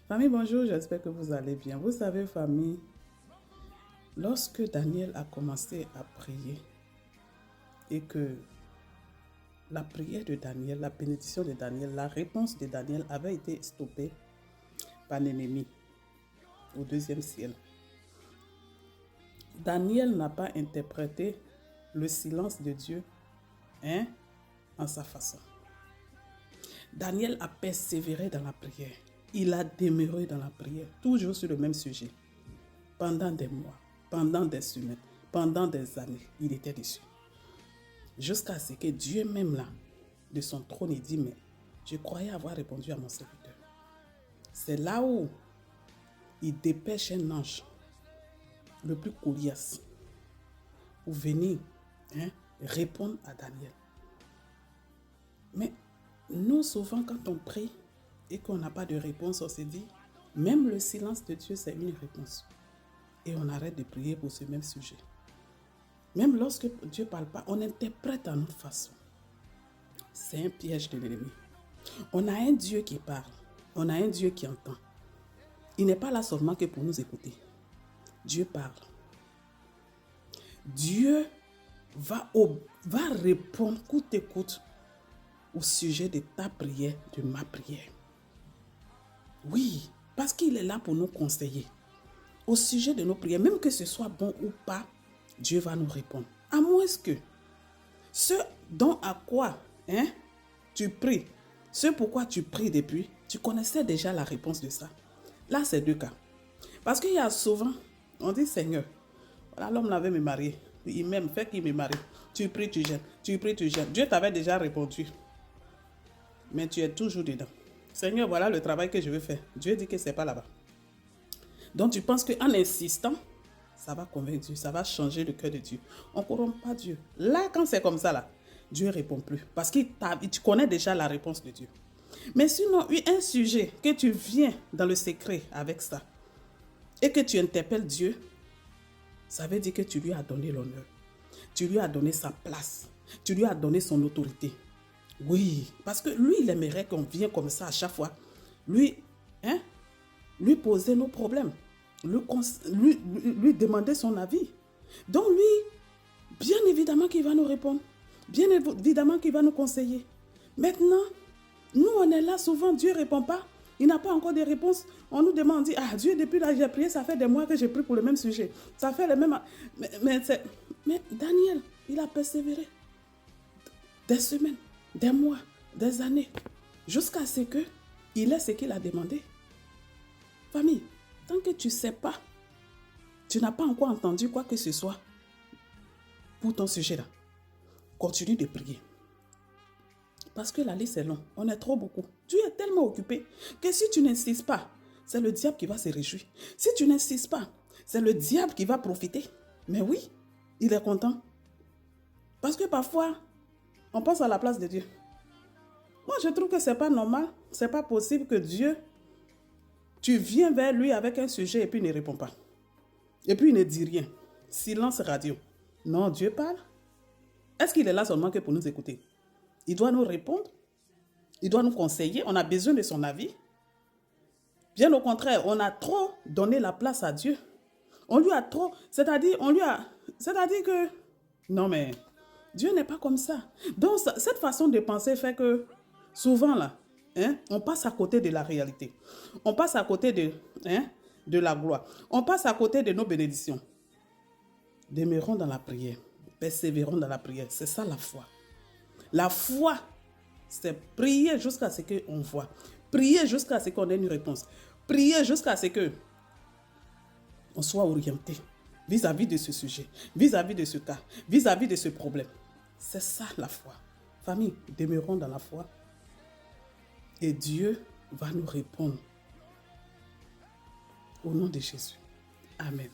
Famille, bonjour, j'espère que vous allez bien. Vous savez, famille, lorsque Daniel a commencé à prier et que la prière de Daniel, la bénédiction de Daniel, la réponse de Daniel avait été stoppée par l'ennemi au deuxième ciel, Daniel n'a pas interprété le silence de Dieu en sa façon. Daniel a persévéré dans la prière. Il a demeuré dans la prière, toujours sur le même sujet. Pendant des mois, pendant des semaines, pendant des années, il était dessus. Jusqu'à ce que Dieu même là, de son trône, il dit, mais je croyais avoir répondu à mon serviteur. C'est là où il dépêche un ange, le plus coriace, pour venir répondre à Daniel. Mais nous, souvent, quand on prie et qu'on n'a pas de réponse, on se dit, même le silence de Dieu, c'est une réponse. Et on arrête de prier pour ce même sujet. Même lorsque Dieu ne parle pas, on interprète à notre façon. C'est un piège de l'ennemi. On a un Dieu qui parle. On a un Dieu qui entend. Il n'est pas là seulement que pour nous écouter. Dieu parle. Dieu va répondre coûte que coûte au sujet de ta prière, de ma prière. Oui, parce qu'il est là pour nous conseiller. Au sujet de nos prières, même que ce soit bon ou pas, Dieu va nous répondre. À moins que ce dont à quoi tu pries, ce pourquoi tu pries depuis, tu connaissais déjà la réponse de ça. Là, c'est deux cas. Parce qu'il y a souvent, on dit Seigneur, voilà, l'homme l'avait me marier. Il m'aime, fait qu'il me marie. Tu pries, tu gênes. Tu pries, tu gênes. Dieu t'avait déjà répondu. Mais tu es toujours dedans. Seigneur, voilà le travail que je veux faire. Dieu dit que ce n'est pas là-bas. Donc tu penses qu'en insistant, ça va convaincre Dieu, ça va changer le cœur de Dieu. On ne corrompt pas Dieu. Là, quand c'est comme ça, là, Dieu ne répond plus. Parce que tu connais déjà la réponse de Dieu. Mais sinon, un sujet que tu viens dans le secret avec ça et que tu interpelles Dieu, ça veut dire que tu lui as donné l'honneur. Tu lui as donné sa place. Tu lui as donné son autorité. Oui, parce que lui, il aimerait qu'on vienne comme ça à chaque fois. Lui poser nos problèmes. Lui demander son avis. Donc lui, bien évidemment qu'il va nous répondre. Bien évidemment qu'il va nous conseiller. Maintenant, nous on est là souvent, Dieu ne répond pas. Il n'a pas encore de réponse. On nous demande, on dit, ah Dieu, depuis là j'ai prié, ça fait des mois que j'ai prié pour le même sujet. Ça fait le même... Mais Daniel, il a persévéré. Des semaines, des mois, des années. Jusqu'à ce qu'il ait ce qu'il a demandé. Famille, tant que tu ne sais pas, tu n'as pas encore entendu quoi que ce soit pour ton sujet là, continue de prier. Parce que la liste est longue, on est trop beaucoup. Dieu est tellement occupé que si tu n'insistes pas, c'est le diable qui va se réjouir. Si tu n'insistes pas, c'est le diable qui va profiter. Mais oui, il est content. Parce que parfois, on pense à la place de Dieu. Moi, je trouve que ce n'est pas normal, ce n'est pas possible que Dieu, tu viens vers lui avec un sujet et puis il ne répond pas. Et puis il ne dit rien. Silence radio. Non, Dieu parle. Est-ce qu'il est là seulement que pour nous écouter? Il doit nous répondre. Il doit nous conseiller. On a besoin de son avis. Bien au contraire, on a trop donné la place à Dieu. On lui a trop... C'est-à-dire que... Non mais, Dieu n'est pas comme ça. Donc, cette façon de penser fait que souvent là, on passe à côté de la réalité. On passe à côté de la gloire. On passe à côté de nos bénédictions. Demeurons dans la prière. Persévérons dans la prière. C'est ça la foi. La foi, c'est prier jusqu'à ce qu'on voit. Prier jusqu'à ce qu'on ait une réponse. Prier jusqu'à ce qu'on soit orienté vis-à-vis de ce sujet, vis-à-vis de ce cas, vis-à-vis de ce problème. C'est ça la foi. Famille, demeurons dans la foi. Et Dieu va nous répondre. Au nom de Jésus. Amen.